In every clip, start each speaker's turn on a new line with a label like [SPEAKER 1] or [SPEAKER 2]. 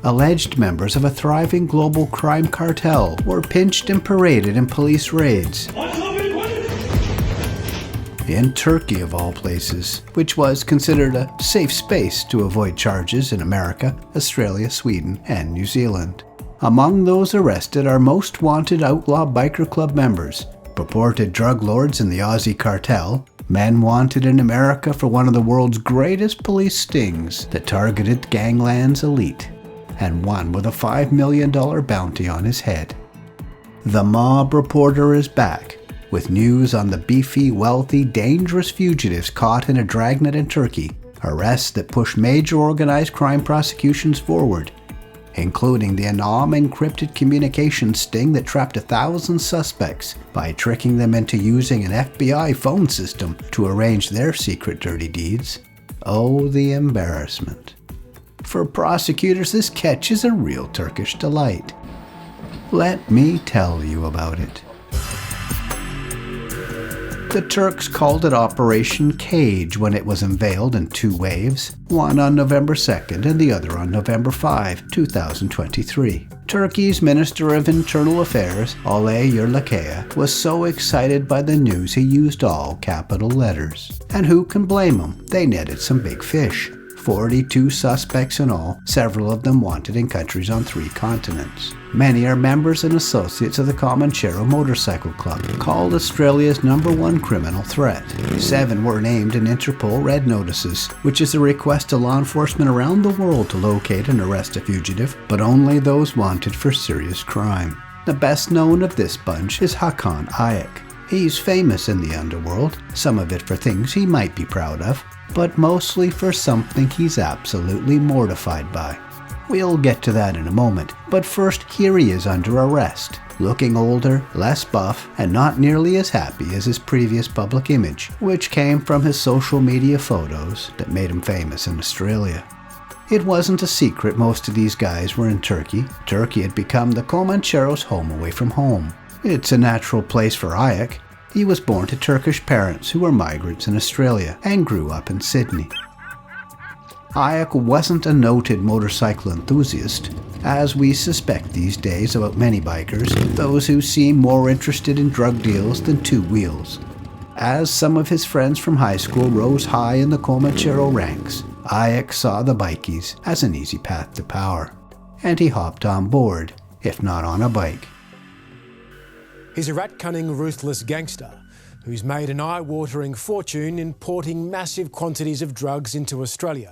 [SPEAKER 1] alleged members of a thriving global crime cartel were pinched and paraded in police raids. In Turkey, of all places, which was considered a safe space to avoid charges in America, Australia, Sweden, and New Zealand. Among those arrested are most wanted outlaw biker club members, purported drug lords in the Aussie cartel, men wanted in America for one of the world's greatest police stings that targeted gangland's elite, and one with a $5 million bounty on his head. The Mob Reporter is back, with news on the beefy, wealthy, dangerous fugitives caught in a dragnet in Turkey, arrests that push major organized crime prosecutions forward, including the ANOM encrypted communication sting that trapped 1,000 suspects by tricking them into using an FBI phone system to arrange their secret dirty deeds. Oh, the embarrassment. For prosecutors, this catch is a real Turkish delight. Let me tell you about it. The Turks called it Operation Cage when it was unveiled in 2 waves, one on November 2nd and the other on November 5, 2023. Turkey's Minister of Internal Affairs, Ayık, was so excited by the news he used all capital letters. And who can blame him? They netted some big fish. 42 suspects in all, several of them wanted in countries on 3 continents. Many are members and associates of the Comanchero Motorcycle Club, called Australia's #1 criminal threat. 7 were named in Interpol Red Notices, which is a request to law enforcement around the world to locate and arrest a fugitive, but only those wanted for serious crime. The best known of this bunch is Hakan Ayık. He's famous in the underworld, some of it for things he might be proud of, but mostly for something he's absolutely mortified by. We'll get to that in a moment, but first here he is under arrest, looking older, less buff, and not nearly as happy as his previous public image, which came from his social media photos that made him famous in Australia. It wasn't a secret most of these guys were in Turkey. Turkey had become the Comancheros' home away from home. It's a natural place for Ayık. He was born to Turkish parents who were migrants in Australia and grew up in Sydney. Ayık wasn't a noted motorcycle enthusiast, as we suspect these days about many bikers, those who seem more interested in drug deals than 2 wheels. As some of his friends from high school rose high in the Comanchero ranks, Ayık saw the bikies as an easy path to power, and he hopped on board, if not on a bike.
[SPEAKER 2] He's a rat-cunning, ruthless gangster who's made an eye-watering fortune importing massive quantities of drugs into Australia.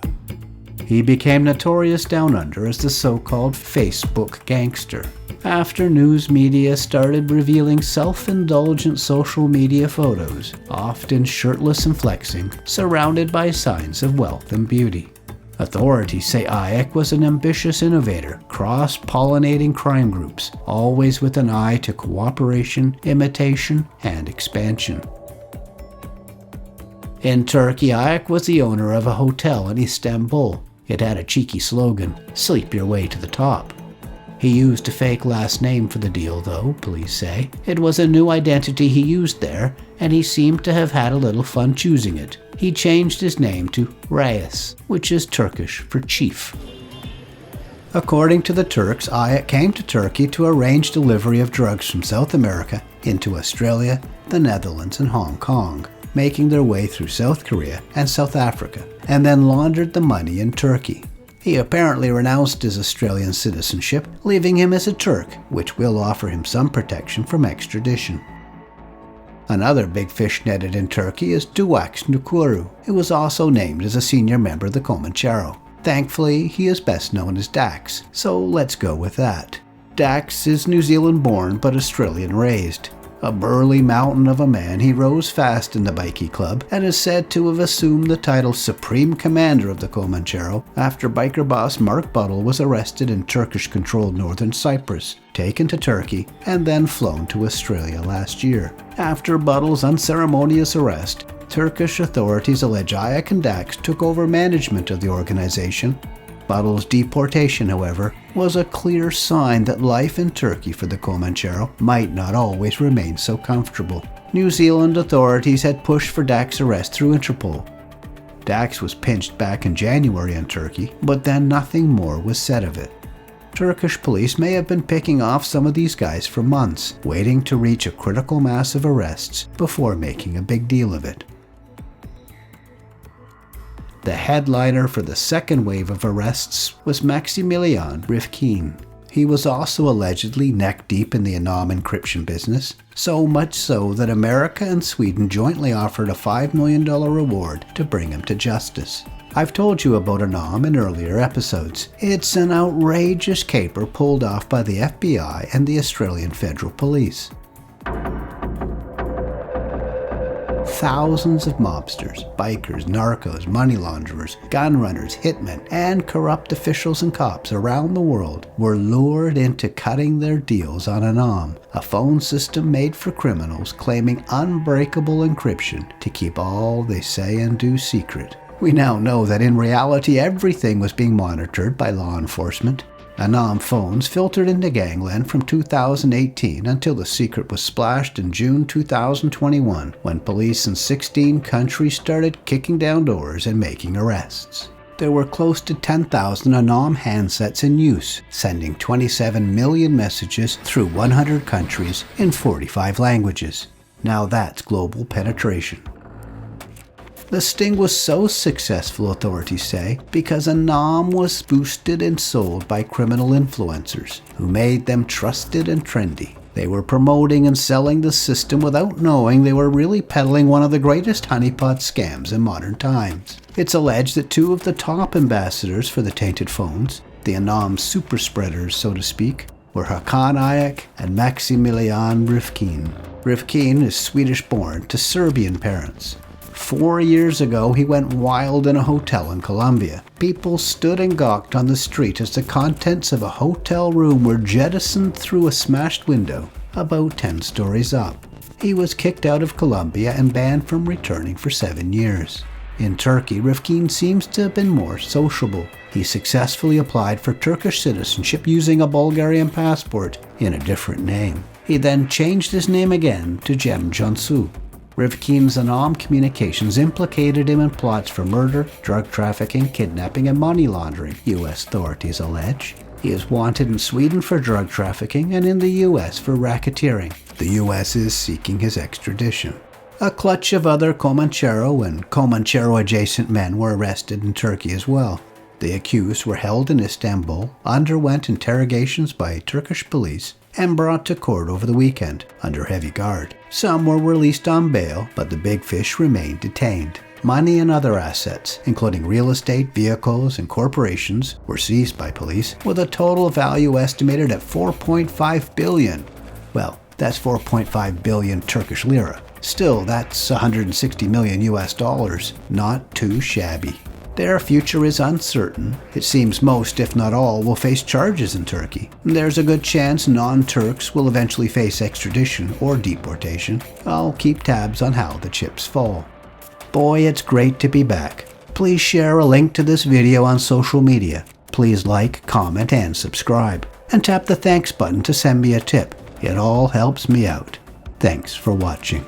[SPEAKER 1] He became notorious down under as the so-called Facebook gangster, after news media started revealing self-indulgent social media photos, often shirtless and flexing, surrounded by signs of wealth and beauty. Authorities say Ayık was an ambitious innovator, cross-pollinating crime groups, always with an eye to cooperation, imitation, and expansion. In Turkey, Ayık was the owner of a hotel in Istanbul. It had a cheeky slogan, "Sleep your way to the top." He used a fake last name for the deal though, police say. It was a new identity he used there, and he seemed to have had a little fun choosing it. He changed his name to Reis, which is Turkish for chief. According to the Turks, Ayık came to Turkey to arrange delivery of drugs from South America into Australia, the Netherlands, and Hong Kong, making their way through South Korea and South Africa, and then laundered the money in Turkey. He apparently renounced his Australian citizenship, leaving him as a Turk, which will offer him some protection from extradition. Another big fish netted in Turkey is Duax Ngakuru, who was also named as a senior member of the Comanchero. Thankfully, he is best known as Dax, so let's go with that. Dax is New Zealand born but Australian raised. A burly mountain of a man, he rose fast in the bikie club and is said to have assumed the title Supreme Commander of the Comanchero after biker boss Mark Buttle was arrested in Turkish-controlled northern Cyprus, taken to Turkey, and then flown to Australia last year. After Buttle's unceremonious arrest, Turkish authorities allege Ayık and Dax took over management of the organization. Buttle's deportation, however, was a clear sign that life in Turkey for the Comanchero might not always remain so comfortable. New Zealand authorities had pushed for Dax's arrest through Interpol. Dax was pinched back in January in Turkey, but then nothing more was said of it. Turkish police may have been picking off some of these guys for months, waiting to reach a critical mass of arrests before making a big deal of it. The headliner for the second wave of arrests was Maximilian Rifkin. He was also allegedly neck-deep in the ANOM encryption business, so much so that America and Sweden jointly offered a $5 million reward to bring him to justice. I've told you about ANOM in earlier episodes. It's an outrageous caper pulled off by the FBI and the Australian Federal Police. Thousands of mobsters, bikers, narcos, money launderers, gun runners, hitmen, and corrupt officials and cops around the world were lured into cutting their deals on ANOM, a phone system made for criminals claiming unbreakable encryption to keep all they say and do secret. We now know that in reality everything was being monitored by law enforcement. ANOM phones filtered into gangland from 2018 until the secret was splashed in June 2021 when police in 16 countries started kicking down doors and making arrests. There were close to 10,000 ANOM handsets in use, sending 27 million messages through 100 countries in 45 languages. Now that's global penetration. The sting was so successful, authorities say, because ANOM was boosted and sold by criminal influencers who made them trusted and trendy. They were promoting and selling the system without knowing they were really peddling one of the greatest honeypot scams in modern times. It's alleged that two of the top ambassadors for the tainted phones, the ANOM super spreaders so to speak, were Hakan Ayık and Maximilian Rifkin. Rifkin is Swedish-born to Serbian parents. 4 years ago, he went wild in a hotel in Colombia. People stood and gawked on the street as the contents of a hotel room were jettisoned through a smashed window about 10 stories up. He was kicked out of Colombia and banned from returning for 7 years. In Turkey, Rifkin seems to have been more sociable. He successfully applied for Turkish citizenship using a Bulgarian passport in a different name. He then changed his name again to Cem Cansu. Rifkin's ANOM communications implicated him in plots for murder, drug trafficking, kidnapping, and money laundering, U.S. authorities allege. He is wanted in Sweden for drug trafficking and in the U.S. for racketeering. The U.S. is seeking his extradition. A clutch of other Comanchero and Comanchero-adjacent men were arrested in Turkey as well. The accused were held in Istanbul, underwent interrogations by Turkish police, and brought to court over the weekend under heavy guard. Some were released on bail, but the big fish remained detained. Money and other assets, including real estate, vehicles, and corporations, were seized by police, with a total value estimated at 4.5 billion. Well, that's 4.5 billion Turkish lira. Still, that's 160 million US dollars. Not too shabby. Their future is uncertain. It seems most, if not all, will face charges in Turkey. There's a good chance non-Turks will eventually face extradition or deportation. I'll keep tabs on how the chips fall. Boy, it's great to be back. Please share a link to this video on social media. Please like, comment, and subscribe. And tap the thanks button to send me a tip. It all helps me out. Thanks for watching.